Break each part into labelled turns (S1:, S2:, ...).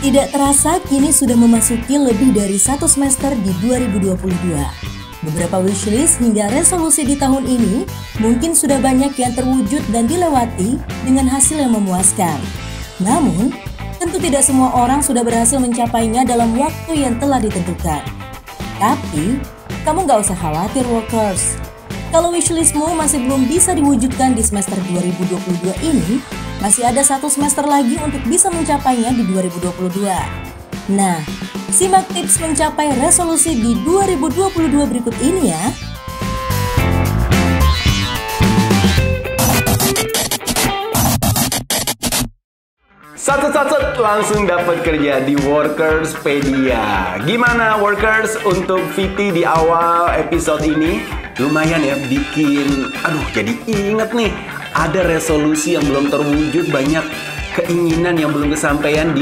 S1: Tidak terasa kini sudah memasuki lebih dari satu semester di 2022. Beberapa wishlist hingga resolusi di tahun ini mungkin sudah banyak yang terwujud dan dilewati dengan hasil yang memuaskan. Namun, tentu tidak semua orang sudah berhasil mencapainya dalam waktu yang telah ditentukan. Tapi, kamu gak usah khawatir workers. Kalau wishlistmu masih belum bisa diwujudkan di semester 2022 ini, masih ada satu semester lagi untuk bisa mencapainya di 2022. Nah, simak tips mencapai resolusi di 2022 berikut ini ya.
S2: Sat langsung dapat kerja di Workerspedia. Gimana workers untuk VT di awal episode ini? Lumayan ya bikin, jadi inget nih, ada resolusi yang belum terwujud, banyak keinginan yang belum kesampaian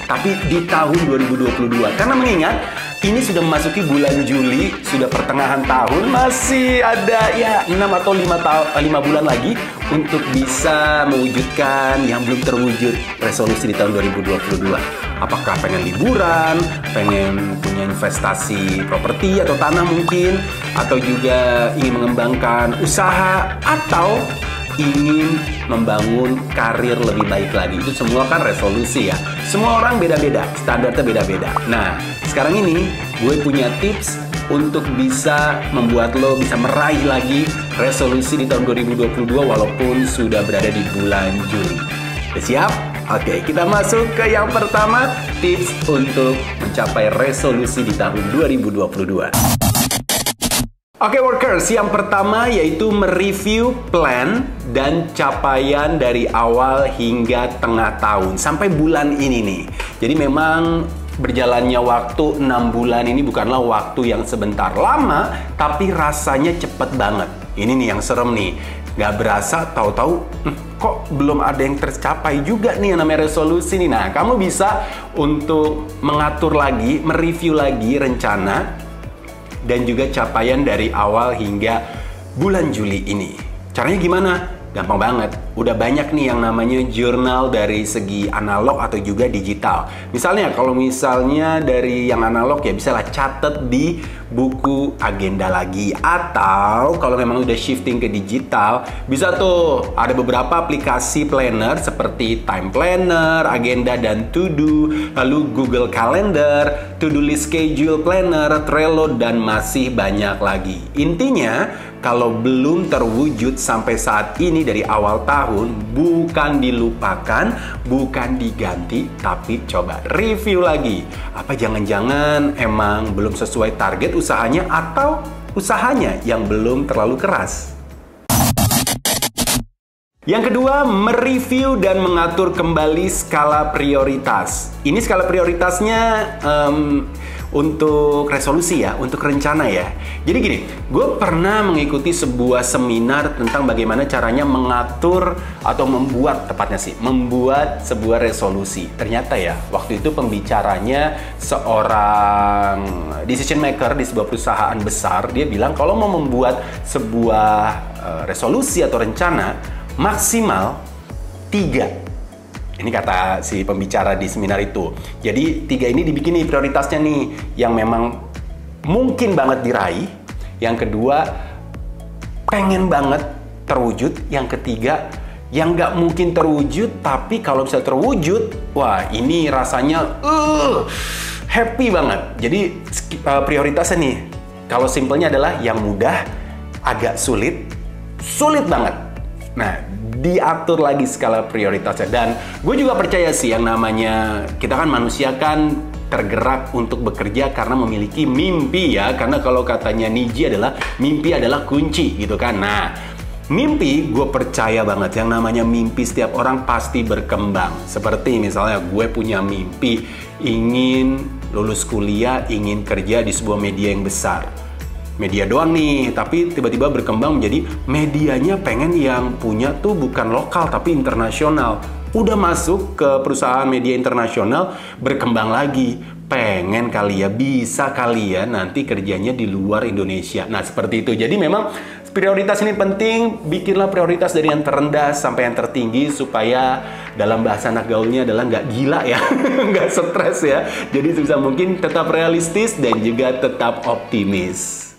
S2: tapi di tahun 2022. Karena mengingat ini sudah memasuki bulan Juli, sudah pertengahan tahun, masih ada ya 6 atau 5 bulan lagi untuk bisa mewujudkan yang belum terwujud resolusi di tahun 2022. Apakah pengen liburan, pengen punya investasi properti atau tanah mungkin, atau juga ingin mengembangkan usaha, atau ingin membangun karir lebih baik lagi. Itu semua kan resolusi ya. Semua orang beda-beda, standarnya beda-beda. Nah, sekarang ini gue punya tips untuk bisa membuat lo bisa meraih lagi resolusi di tahun 2022 walaupun sudah berada di bulan Juli. Udah siap? Oke, kita masuk ke yang pertama, tips untuk mencapai resolusi di tahun 2022. Oke workers, yang pertama yaitu mereview plan dan capaian dari awal hingga tengah tahun sampai bulan ini nih. Jadi memang berjalannya waktu 6 bulan ini bukanlah waktu yang sebentar lama, tapi rasanya cepet banget. Ini nih yang serem nih. Gak berasa, tahu-tahu kok belum ada yang tercapai juga nih yang namanya resolusi nih. Nah, kamu bisa untuk mengatur lagi, mereview lagi rencana dan juga capaian dari awal hingga bulan Juli ini. Caranya gimana? Gampang banget. Udah banyak nih yang namanya jurnal dari segi analog atau juga digital. Misalnya kalau misalnya dari yang analog ya bisa lah catat di buku agenda lagi. Atau kalau memang udah shifting ke digital, bisa tuh ada beberapa aplikasi planner seperti Time Planner, Agenda dan To Do, lalu Google Calendar, To Do List Schedule Planner, Trello, dan masih banyak lagi. Intinya, kalau belum terwujud sampai saat ini dari awal tahun, bukan dilupakan, bukan diganti, tapi coba review lagi. Apa jangan-jangan emang belum sesuai target usahanya atau usahanya yang belum terlalu keras? Yang kedua, mereview dan mengatur kembali skala prioritas. Ini skala prioritasnya untuk resolusi ya, untuk rencana ya. Jadi gini, gue pernah mengikuti sebuah seminar tentang bagaimana caranya mengatur atau membuat sebuah resolusi. Ternyata ya, waktu itu pembicaranya seorang decision maker di sebuah perusahaan besar. Dia bilang kalau mau membuat sebuah resolusi atau rencana, maksimal 3. Ini kata si pembicara di seminar itu. Jadi 3 ini dibikin nih prioritasnya nih, yang memang mungkin banget diraih. Yang kedua, pengen banget terwujud. Yang ketiga, yang nggak mungkin terwujud, tapi kalau bisa terwujud, wah ini rasanya happy banget. Jadi prioritasnya nih, kalau simpelnya adalah yang mudah, agak sulit banget. Nah, diatur lagi skala prioritasnya. Dan gue juga percaya sih yang namanya kita kan manusia kan tergerak untuk bekerja karena memiliki mimpi ya. Karena kalau katanya Niji adalah mimpi adalah kunci gitu kan. Nah, mimpi gue percaya banget yang namanya mimpi setiap orang pasti berkembang. Seperti misalnya gue punya mimpi ingin lulus kuliah, ingin kerja di sebuah media yang besar. Media doang nih, tapi tiba-tiba berkembang menjadi medianya pengen yang punya tuh bukan lokal tapi internasional. Udah masuk ke perusahaan media internasional, berkembang lagi. Pengen kali ya, bisa kali ya nanti kerjanya di luar Indonesia. Nah seperti itu. Jadi memang prioritas ini penting, bikinlah prioritas dari yang terendah sampai yang tertinggi supaya dalam bahasa anak gaulnya adalah nggak gila ya, nggak stres ya. Jadi sebisa mungkin tetap realistis dan juga tetap optimis.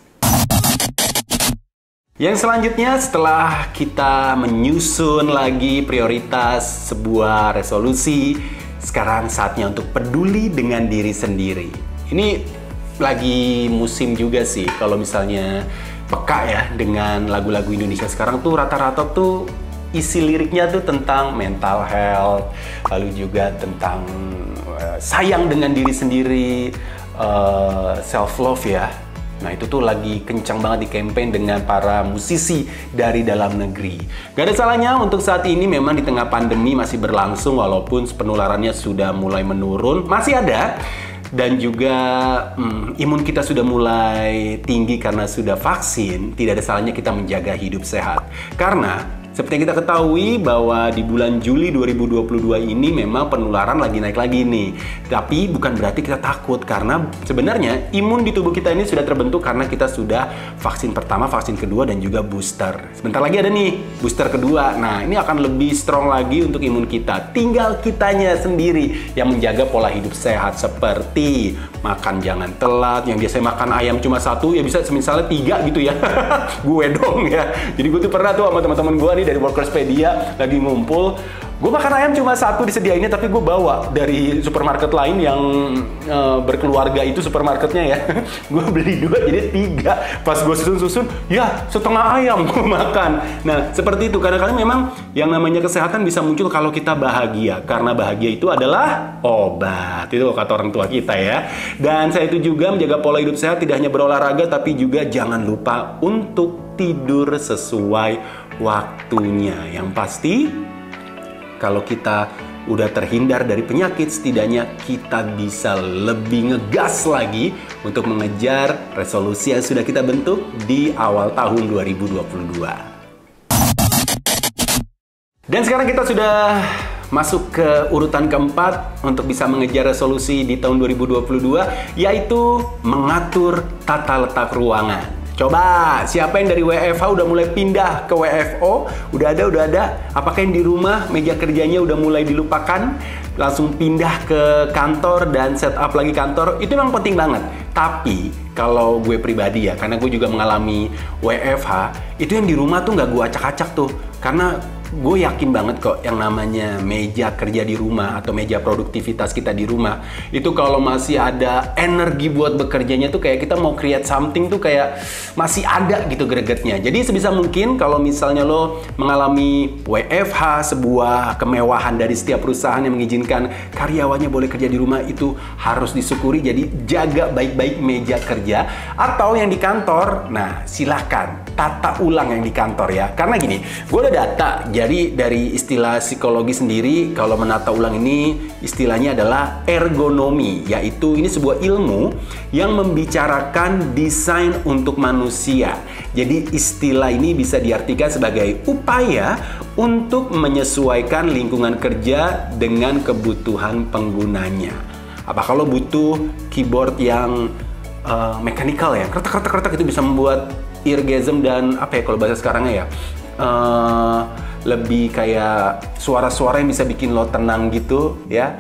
S2: Yang selanjutnya, setelah kita menyusun lagi prioritas sebuah resolusi, sekarang saatnya untuk peduli dengan diri sendiri. Ini lagi musim juga sih, kalau misalnya peka ya dengan lagu-lagu Indonesia sekarang tuh rata-rata tuh isi liriknya tuh tentang mental health, lalu juga tentang sayang dengan diri sendiri, self love ya. Nah itu tuh lagi kencang banget di campaign dengan para musisi dari dalam negeri. Gak ada salahnya untuk saat ini memang di tengah pandemi masih berlangsung walaupun penularannya sudah mulai menurun, masih ada. Dan juga imun kita sudah mulai tinggi karena sudah vaksin, tidak ada salahnya kita menjaga hidup sehat. Karena seperti yang kita ketahui bahwa di bulan Juli 2022 ini memang penularan lagi naik lagi nih. Tapi bukan berarti kita takut karena sebenarnya imun di tubuh kita ini sudah terbentuk karena kita sudah vaksin pertama, vaksin kedua dan juga booster. Sebentar lagi ada nih booster kedua. Nah, ini akan lebih strong lagi untuk imun kita. Tinggal kitanya sendiri yang menjaga pola hidup sehat seperti makan jangan telat. Yang biasanya makan ayam cuma satu ya bisa misalnya 3 gitu ya. Gue dong ya. Jadi gue tuh pernah tuh sama teman-teman gue nih dari Workerspedia lagi ngumpul, gue makan ayam cuma 1 disediainnya, tapi gue bawa dari supermarket lain yang berkeluarga itu supermarketnya ya. Gue beli 2 jadi 3. Pas gue susun-susun, ya setengah ayam gue makan. Nah seperti itu, kadang-kadang memang yang namanya kesehatan bisa muncul kalau kita bahagia, karena bahagia itu adalah obat. Itu kata orang tua kita ya. Dan saya itu juga menjaga pola hidup sehat, tidak hanya berolahraga tapi juga jangan lupa untuk tidur sesuai waktunya. Yang pasti kalau kita udah terhindar dari penyakit, setidaknya kita bisa lebih ngegas lagi untuk mengejar resolusi yang sudah kita bentuk di awal tahun 2022. Dan sekarang kita sudah masuk ke urutan keempat untuk bisa mengejar resolusi di tahun 2022, yaitu mengatur tata letak ruangan. Coba, siapa yang dari WFH udah mulai pindah ke WFO? Udah ada. Apakah yang di rumah meja kerjanya udah mulai dilupakan? Langsung pindah ke kantor dan setup lagi kantor? Itu memang penting banget. Tapi, kalau gue pribadi ya, karena gue juga mengalami WFH, itu yang di rumah tuh nggak gue acak-acak tuh. Karena gue yakin banget kok yang namanya meja kerja di rumah atau meja produktivitas kita di rumah itu kalau masih ada energi buat bekerjanya tuh kayak kita mau create something tuh kayak masih ada gitu gregetnya. Jadi sebisa mungkin kalau misalnya lo mengalami WFH, sebuah kemewahan dari setiap perusahaan yang mengizinkan karyawannya boleh kerja di rumah, itu harus disyukuri. Jadi jaga baik-baik meja kerja. Atau yang di kantor, nah silahkan tata ulang yang di kantor ya. Karena gini, gue udah data. Jadi dari istilah psikologi sendiri, kalau menata ulang ini istilahnya adalah ergonomi, yaitu ini sebuah ilmu yang membicarakan desain untuk manusia. Jadi istilah ini bisa diartikan sebagai upaya untuk menyesuaikan lingkungan kerja dengan kebutuhan penggunanya. Apa kalau butuh keyboard yang mechanical ya, kretek itu bisa membuat eargasm dan apa ya kalau bahasa sekarangnya ya, lebih kayak suara-suara yang bisa bikin lo tenang gitu ya,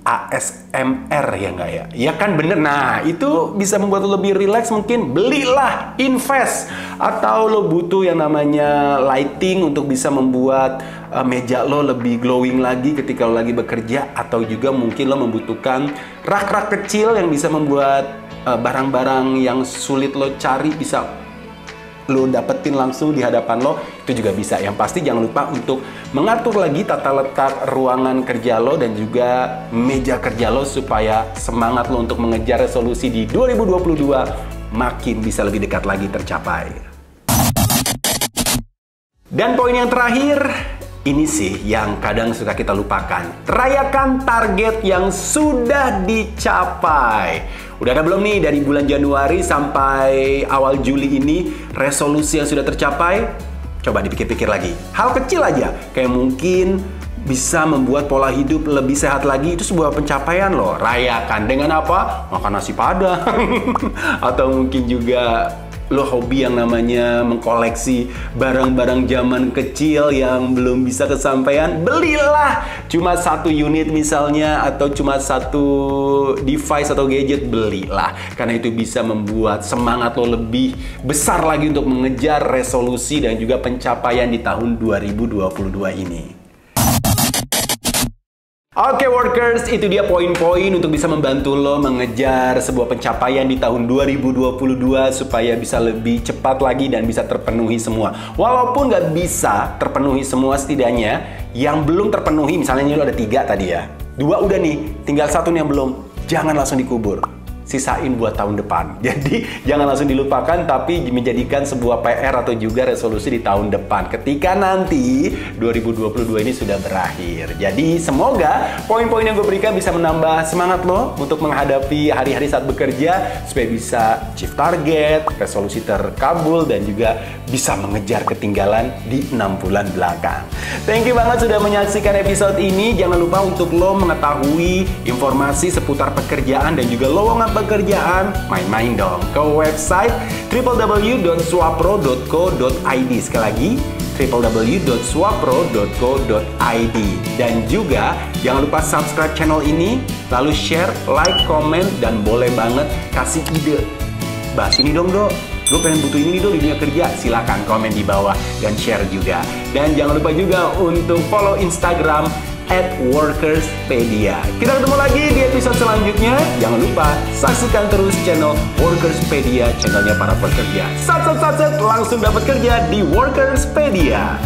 S2: ASMR ya nggak ya? Ya kan bener. Nah itu bisa membuat lo lebih relax, mungkin belilah, invest. Atau lo butuh yang namanya lighting untuk bisa membuat meja lo lebih glowing lagi ketika lo lagi bekerja. Atau juga mungkin lo membutuhkan rak-rak kecil yang bisa membuat barang-barang yang sulit lo cari bisa lo dapetin langsung di hadapan lo, itu juga bisa. Yang pasti jangan lupa untuk mengatur lagi tata letak ruangan kerja lo dan juga meja kerja lo supaya semangat lo untuk mengejar resolusi di 2022 makin bisa lebih dekat lagi tercapai. Dan poin yang terakhir, ini sih yang kadang suka kita lupakan. Rayakan target yang sudah dicapai. Udah ada belum nih dari bulan Januari sampai awal Juli ini resolusi yang sudah tercapai? Coba dipikir-pikir lagi. Hal kecil aja, kayak mungkin bisa membuat pola hidup lebih sehat lagi, itu sebuah pencapaian loh. Rayakan dengan apa? Makan nasi padang. Atau mungkin juga lo hobi yang namanya mengkoleksi barang-barang zaman kecil yang belum bisa kesampaian, belilah cuma 1 unit misalnya, atau cuma 1 device atau gadget, belilah. Karena itu bisa membuat semangat lo lebih besar lagi untuk mengejar resolusi dan juga pencapaian di tahun 2022 ini. Oke workers, itu dia poin-poin untuk bisa membantu lo mengejar sebuah pencapaian di tahun 2022 supaya bisa lebih cepat lagi dan bisa terpenuhi semua. Walaupun nggak bisa terpenuhi semua, setidaknya yang belum terpenuhi, misalnya lo ada 3 tadi ya, 2 udah nih, tinggal 1 nih yang belum, jangan langsung dikubur. Sisain buat tahun depan. Jadi jangan langsung dilupakan, tapi menjadikan sebuah PR atau juga resolusi di tahun depan ketika nanti 2022 ini sudah berakhir. Jadi semoga poin-poin yang gue berikan bisa menambah semangat lo untuk menghadapi hari-hari saat bekerja, supaya bisa achieve target, resolusi terkabul, dan juga bisa mengejar ketinggalan di 6 bulan belakang. Thank you banget sudah menyaksikan episode ini. Jangan lupa untuk lo mengetahui informasi seputar pekerjaan dan juga lowongan pekerjaan, main-main dong ke website www.swapro.co.id. Sekali lagi, www.swapro.co.id. Dan juga jangan lupa subscribe channel ini, lalu share, like, komen, dan boleh banget kasih ide. Bahas ini dong, Dok. Gue pengen butuh ini dong di dunia kerja. Silakan komen di bawah dan share juga. Dan jangan lupa juga untuk follow Instagram @workerspedia. Kita ketemu lagi di episode selanjutnya. Jangan lupa saksikan terus channel Workerspedia, channelnya para pekerja. Sat, langsung dapat kerja di Workerspedia.